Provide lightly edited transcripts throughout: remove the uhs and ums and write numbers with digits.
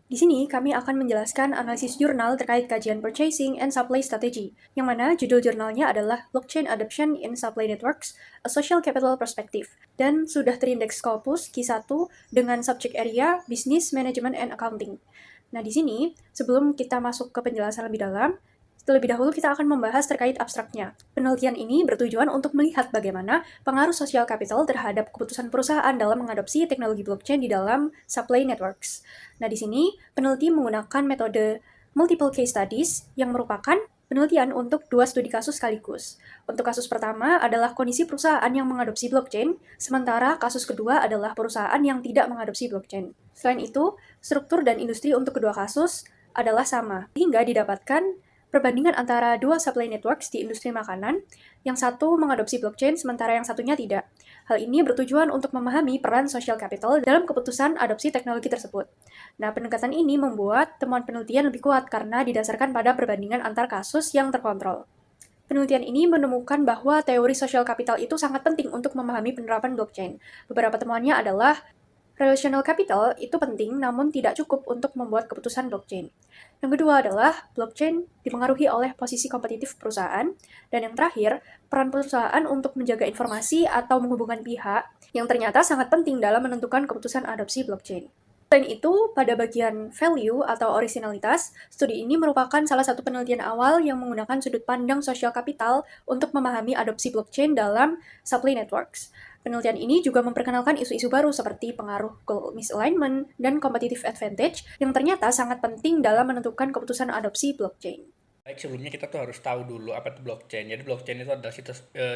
Di sini kami akan menjelaskan analisis jurnal terkait kajian purchasing and supply strategy, yang mana judul jurnalnya adalah Blockchain Adoption in Supply Networks, A Social Capital Perspective, dan sudah terindeks Scopus Q1 dengan subject area Business Management and Accounting. Nah, di sini, sebelum kita masuk ke penjelasan lebih dalam, terlebih dahulu kita akan membahas terkait abstraknya. Penelitian ini bertujuan untuk melihat bagaimana pengaruh social capital terhadap keputusan perusahaan dalam mengadopsi teknologi blockchain di dalam supply networks. Nah, di sini peneliti menggunakan metode multiple case studies yang merupakan penelitian untuk 2 studi kasus sekaligus. Untuk kasus pertama adalah kondisi perusahaan yang mengadopsi blockchain, sementara kasus kedua adalah perusahaan yang tidak mengadopsi blockchain. Selain itu, struktur dan industri untuk kedua kasus adalah sama, hingga didapatkan perbandingan antara dua supply networks di industri makanan, yang satu mengadopsi blockchain sementara yang satunya tidak. Hal ini bertujuan untuk memahami peran social capital dalam keputusan adopsi teknologi tersebut. Nah, pendekatan ini membuat temuan penelitian lebih kuat karena didasarkan pada perbandingan antar kasus yang terkontrol. Penelitian ini menemukan bahwa teori social capital itu sangat penting untuk memahami penerapan blockchain. Beberapa temuannya adalah relational capital itu penting namun tidak cukup untuk membuat keputusan blockchain. Yang kedua adalah blockchain dipengaruhi oleh posisi kompetitif perusahaan. Dan yang terakhir, peran perusahaan untuk menjaga informasi atau menghubungkan pihak yang ternyata sangat penting dalam menentukan keputusan adopsi blockchain. Selain itu, pada bagian value atau originalitas, studi ini merupakan salah satu penelitian awal yang menggunakan sudut pandang social capital untuk memahami adopsi blockchain dalam supply networks. Penelitian ini juga memperkenalkan isu-isu baru seperti pengaruh goal misalignment dan competitive advantage yang ternyata sangat penting dalam menentukan keputusan adopsi blockchain. Baik, sebelumnya kita tuh harus tahu dulu apa itu blockchain. Jadi blockchain itu adalah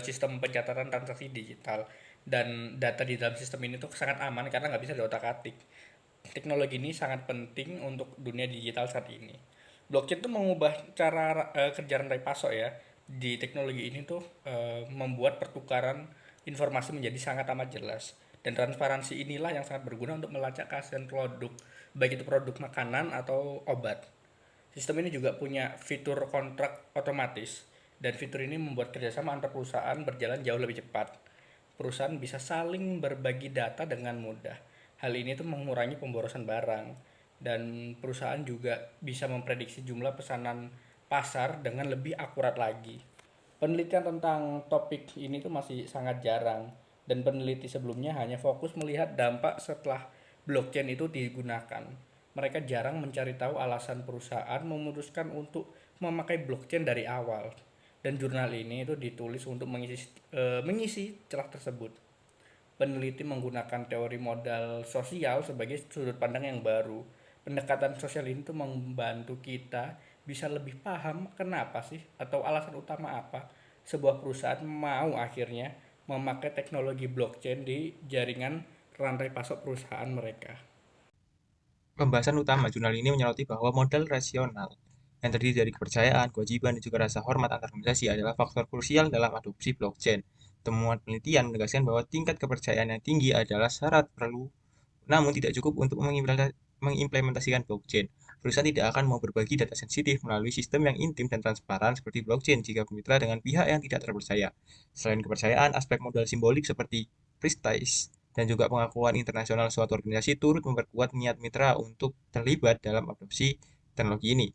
sistem pencatatan transaksi digital dan data di dalam sistem ini tuh sangat aman karena nggak bisa diotak-atik. Teknologi ini sangat penting untuk dunia digital saat ini. Blockchain tuh mengubah cara kerja rantai pasok ya. Di teknologi ini tuh membuat pertukaran informasi menjadi sangat amat jelas. Dan transparansi inilah yang sangat berguna untuk melacak keaslian produk, baik itu produk makanan atau obat. Sistem ini juga punya fitur kontrak otomatis, dan fitur ini membuat kerjasama antar perusahaan berjalan jauh lebih cepat. Perusahaan bisa saling berbagi data dengan mudah. Hal ini tuh mengurangi pemborosan barang, dan perusahaan juga bisa memprediksi jumlah pesanan pasar dengan lebih akurat lagi. Penelitian tentang topik ini tuh masih sangat jarang, dan peneliti sebelumnya hanya fokus melihat dampak setelah blockchain itu digunakan. Mereka jarang mencari tahu alasan perusahaan memutuskan untuk memakai blockchain dari awal. Dan jurnal ini itu ditulis untuk mengisi celah tersebut. Peneliti menggunakan teori modal sosial sebagai sudut pandang yang baru. Pendekatan sosial ini tuh membantu kita bisa lebih paham kenapa sih atau alasan utama apa sebuah perusahaan mau akhirnya memakai teknologi blockchain di jaringan rantai pasok perusahaan mereka. Pembahasan utama jurnal ini menyoroti bahwa modal rasional yang terdiri dari kepercayaan, kewajiban, dan juga rasa hormat antar organisasi adalah faktor krusial dalam adopsi blockchain. Temuan penelitian menegaskan bahwa tingkat kepercayaan yang tinggi adalah syarat perlu, namun tidak cukup untuk mengimplementasikan blockchain. Perusahaan tidak akan mau berbagi data sensitif melalui sistem yang intim dan transparan seperti blockchain jika bermitra dengan pihak yang tidak terpercaya. Selain kepercayaan, aspek modal simbolik seperti prestige dan juga pengakuan internasional suatu organisasi turut memperkuat niat mitra untuk terlibat dalam adopsi teknologi ini.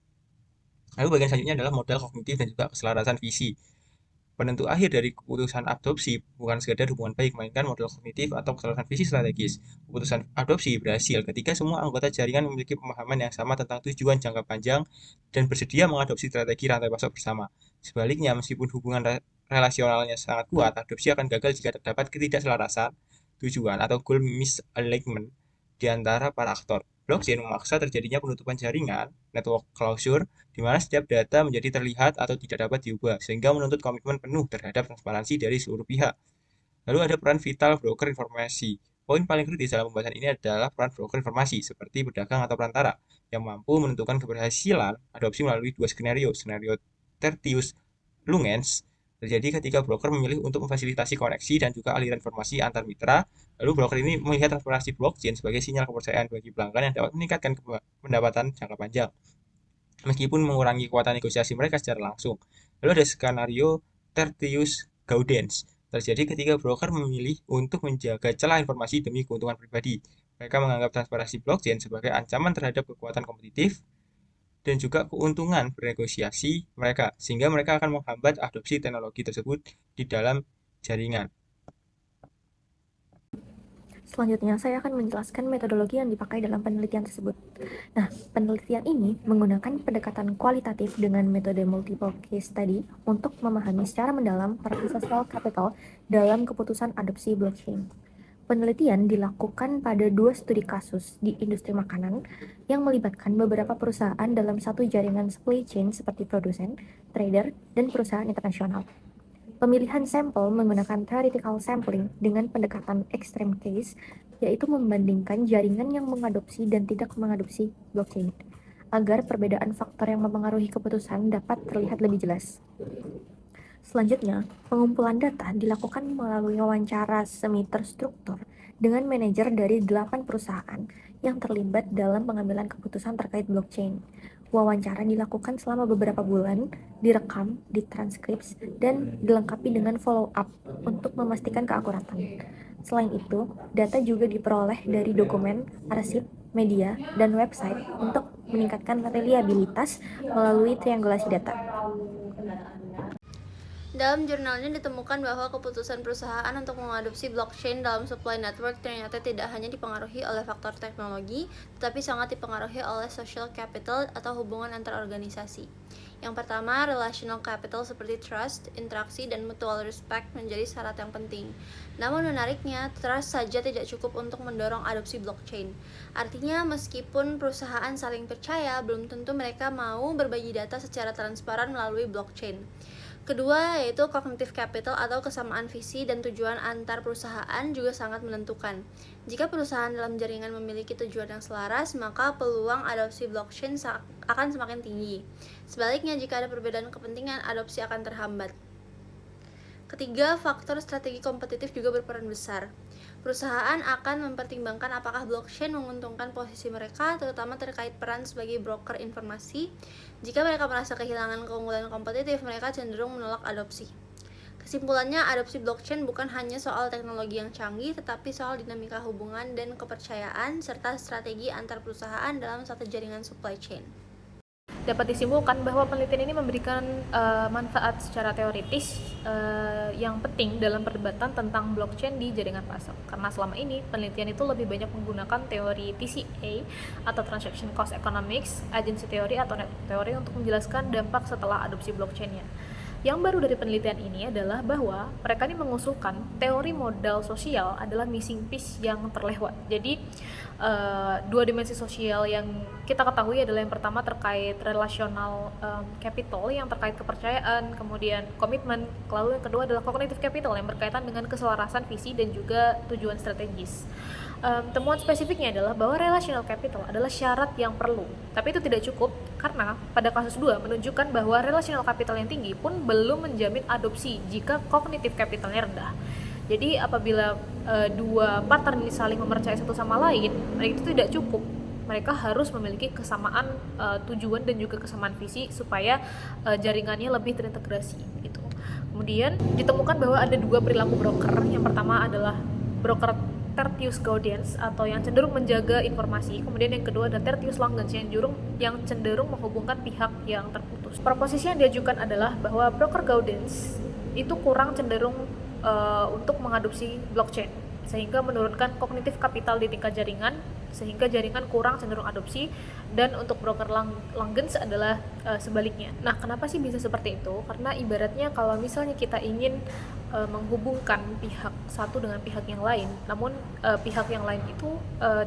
Lalu bagian selanjutnya adalah modal kognitif dan juga keselarasan visi. Penentu akhir dari keputusan adopsi bukan sekedar hubungan baik, melainkan model kognitif atau keselarasan visi strategis. Keputusan adopsi berhasil ketika semua anggota jaringan memiliki pemahaman yang sama tentang tujuan jangka panjang dan bersedia mengadopsi strategi rantai pasok bersama. Sebaliknya, meskipun hubungan relasionalnya sangat kuat, adopsi akan gagal jika terdapat ketidakselarasan tujuan atau goal misalignment di antara para aktor. Blockchain memaksa terjadinya penutupan jaringan, network closure, di mana setiap data menjadi terlihat atau tidak dapat diubah, sehingga menuntut komitmen penuh terhadap transparansi dari seluruh pihak. Lalu ada peran vital broker informasi. Poin paling kritis dalam pembahasan ini adalah peran broker informasi, seperti pedagang atau perantara, yang mampu menentukan keberhasilan adopsi melalui dua skenario. Skenario Tertius Lungens terjadi ketika broker memilih untuk memfasilitasi koneksi dan juga aliran informasi antar mitra. Lalu broker ini melihat transparansi blockchain sebagai sinyal kepercayaan bagi pelanggan yang dapat meningkatkan pendapatan jangka panjang, meskipun mengurangi kekuatan negosiasi mereka secara langsung. Lalu ada skenario Tertius Gaudens terjadi ketika broker memilih untuk menjaga celah informasi demi keuntungan pribadi. Mereka menganggap transparansi blockchain sebagai ancaman terhadap kekuatan kompetitif dan juga keuntungan bernegosiasi mereka, sehingga mereka akan menghambat adopsi teknologi tersebut di dalam jaringan. Selanjutnya, saya akan menjelaskan metodologi yang dipakai dalam penelitian tersebut. Nah, penelitian ini menggunakan pendekatan kualitatif dengan metode multiple case study untuk memahami secara mendalam peran social capital dalam keputusan adopsi blockchain. Penelitian dilakukan pada 2 studi kasus di industri makanan yang melibatkan beberapa perusahaan dalam satu jaringan supply chain seperti produsen, trader, dan perusahaan internasional. Pemilihan sampel menggunakan theoretical sampling dengan pendekatan extreme case, yaitu membandingkan jaringan yang mengadopsi dan tidak mengadopsi blockchain, agar perbedaan faktor yang mempengaruhi keputusan dapat terlihat lebih jelas. Selanjutnya, pengumpulan data dilakukan melalui wawancara semi terstruktur dengan manajer dari 8 perusahaan yang terlibat dalam pengambilan keputusan terkait blockchain. Wawancara dilakukan selama beberapa bulan, direkam, ditranskrip, dan dilengkapi dengan follow-up untuk memastikan keakuratan. Selain itu, data juga diperoleh dari dokumen, arsip, media, dan website untuk meningkatkan reliabilitas melalui triangulasi data. Dalam jurnalnya ditemukan bahwa keputusan perusahaan untuk mengadopsi blockchain dalam supply network ternyata tidak hanya dipengaruhi oleh faktor teknologi, tetapi sangat dipengaruhi oleh social capital atau hubungan antar organisasi. Yang pertama, relational capital seperti trust, interaksi, dan mutual respect menjadi syarat yang penting. Namun menariknya, trust saja tidak cukup untuk mendorong adopsi blockchain. Artinya, meskipun perusahaan saling percaya, belum tentu mereka mau berbagi data secara transparan melalui blockchain. Kedua, yaitu cognitive capital atau kesamaan visi dan tujuan antar perusahaan juga sangat menentukan. Jika perusahaan dalam jaringan memiliki tujuan yang selaras, maka peluang adopsi blockchain akan semakin tinggi. Sebaliknya, jika ada perbedaan kepentingan, adopsi akan terhambat. Ketiga, faktor strategi kompetitif juga berperan besar. Perusahaan akan mempertimbangkan apakah blockchain menguntungkan posisi mereka, terutama terkait peran sebagai broker informasi. Jika mereka merasa kehilangan keunggulan kompetitif, mereka cenderung menolak adopsi. Kesimpulannya, adopsi blockchain bukan hanya soal teknologi yang canggih, tetapi soal dinamika hubungan dan kepercayaan, serta strategi antar perusahaan dalam satu jaringan supply chain. Dapat disimpulkan bahwa penelitian ini memberikan manfaat secara teoritis yang penting dalam perdebatan tentang blockchain di jaringan pasar. Karena selama ini penelitian itu lebih banyak menggunakan teori TCA atau Transaction Cost Economics, agency theory atau network theory untuk menjelaskan dampak setelah adopsi blockchainnya. Yang baru dari penelitian ini adalah bahwa mereka ini mengusulkan teori modal sosial adalah missing piece yang terlewat. Jadi dua dimensi sosial yang kita ketahui adalah yang pertama terkait relational capital yang terkait kepercayaan, kemudian komitmen, lalu yang kedua adalah cognitive capital yang berkaitan dengan keselarasan visi dan juga tujuan strategis. Temuan spesifiknya adalah bahwa relational capital adalah syarat yang perlu, tapi itu tidak cukup karena pada kasus 2 menunjukkan bahwa relational capital yang tinggi pun belum menjamin adopsi jika cognitive capitalnya rendah. Jadi apabila dua partner ini saling mempercayai satu sama lain, itu tidak cukup. Mereka harus memiliki kesamaan tujuan dan juga kesamaan visi supaya jaringannya lebih terintegrasi gitu. Kemudian ditemukan bahwa ada dua perilaku broker. Yang pertama adalah broker Tertius Gaudens atau yang cenderung menjaga informasi. Kemudian yang kedua ada Tertius Langens yang cenderung menghubungkan pihak yang terputus. Proposisi yang diajukan adalah bahwa broker Gaudens itu kurang cenderung untuk mengadopsi blockchain sehingga menurunkan kognitif kapital di tingkat jaringan sehingga jaringan kurang cenderung adopsi, dan untuk broker Langens adalah sebaliknya. Nah, kenapa sih bisa seperti itu? Karena ibaratnya kalau misalnya kita ingin menghubungkan pihak satu dengan pihak yang lain, namun pihak yang lain itu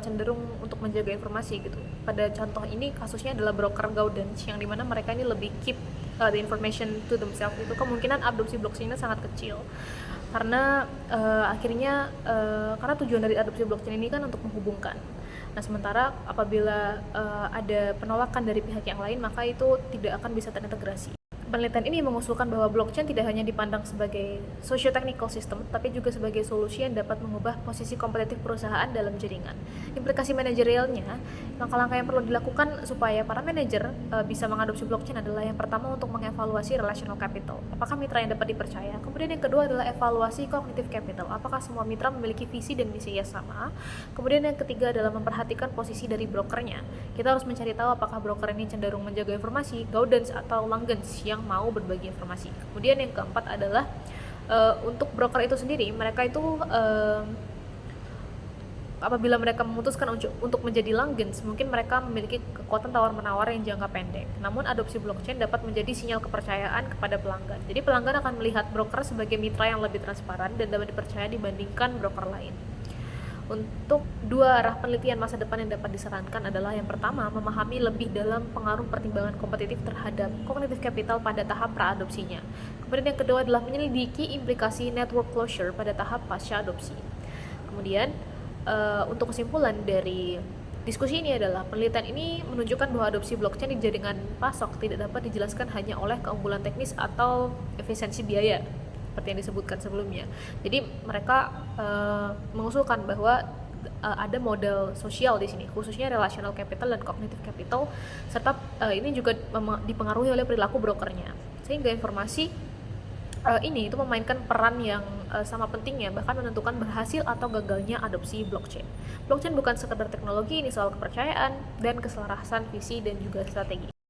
cenderung untuk menjaga informasi gitu. Pada contoh ini kasusnya adalah broker Gaudens yang dimana mereka ini lebih keep the information to themselves, itu kemungkinan adopsi blockchain-nya sangat kecil. Karena akhirnya karena tujuan dari adopsi blockchain ini kan untuk menghubungkan. Nah, sementara apabila ada penolakan dari pihak yang lain, maka itu tidak akan bisa terintegrasi. Penelitian ini mengusulkan bahwa blockchain tidak hanya dipandang sebagai socio-technical system, tapi juga sebagai solusi yang dapat mengubah posisi kompetitif perusahaan dalam jaringan. Implikasi manajerialnya, langkah-langkah yang perlu dilakukan supaya para manajer bisa mengadopsi blockchain adalah yang pertama untuk mengevaluasi relational capital. Apakah mitra yang dapat dipercaya? Kemudian yang kedua adalah evaluasi cognitive capital. Apakah semua mitra memiliki visi dan misi yang sama? Kemudian yang ketiga adalah memperhatikan posisi dari brokernya. Kita harus mencari tahu apakah broker ini cenderung menjaga informasi, gaudens atau langgeng yang mau berbagi informasi. Kemudian yang keempat adalah untuk broker itu sendiri, mereka itu apabila mereka memutuskan untuk menjadi langgeng, mungkin mereka memiliki kekuatan tawar-menawar yang jangka pendek. Namun adopsi blockchain dapat menjadi sinyal kepercayaan kepada pelanggan. Jadi pelanggan akan melihat broker sebagai mitra yang lebih transparan dan dapat dipercaya dibandingkan broker lain. Untuk dua arah penelitian masa depan yang dapat disarankan adalah yang pertama, memahami lebih dalam pengaruh pertimbangan kompetitif terhadap cognitive capital pada tahap pra-adopsinya. Kemudian yang kedua adalah menyelidiki implikasi network closure pada tahap pasca adopsi. Kemudian untuk kesimpulan dari diskusi ini adalah penelitian ini menunjukkan bahwa adopsi blockchain di jaringan pasok tidak dapat dijelaskan hanya oleh keunggulan teknis atau efisiensi biaya seperti yang disebutkan sebelumnya. Jadi mereka mengusulkan bahwa ada model sosial di sini, khususnya relational capital dan cognitive capital, serta ini juga dipengaruhi oleh perilaku brokernya, sehingga informasi ini itu memainkan peran yang sama pentingnya, bahkan menentukan berhasil atau gagalnya adopsi blockchain. Blockchain bukan sekedar teknologi, ini soal kepercayaan dan keselarasan visi dan juga strategi.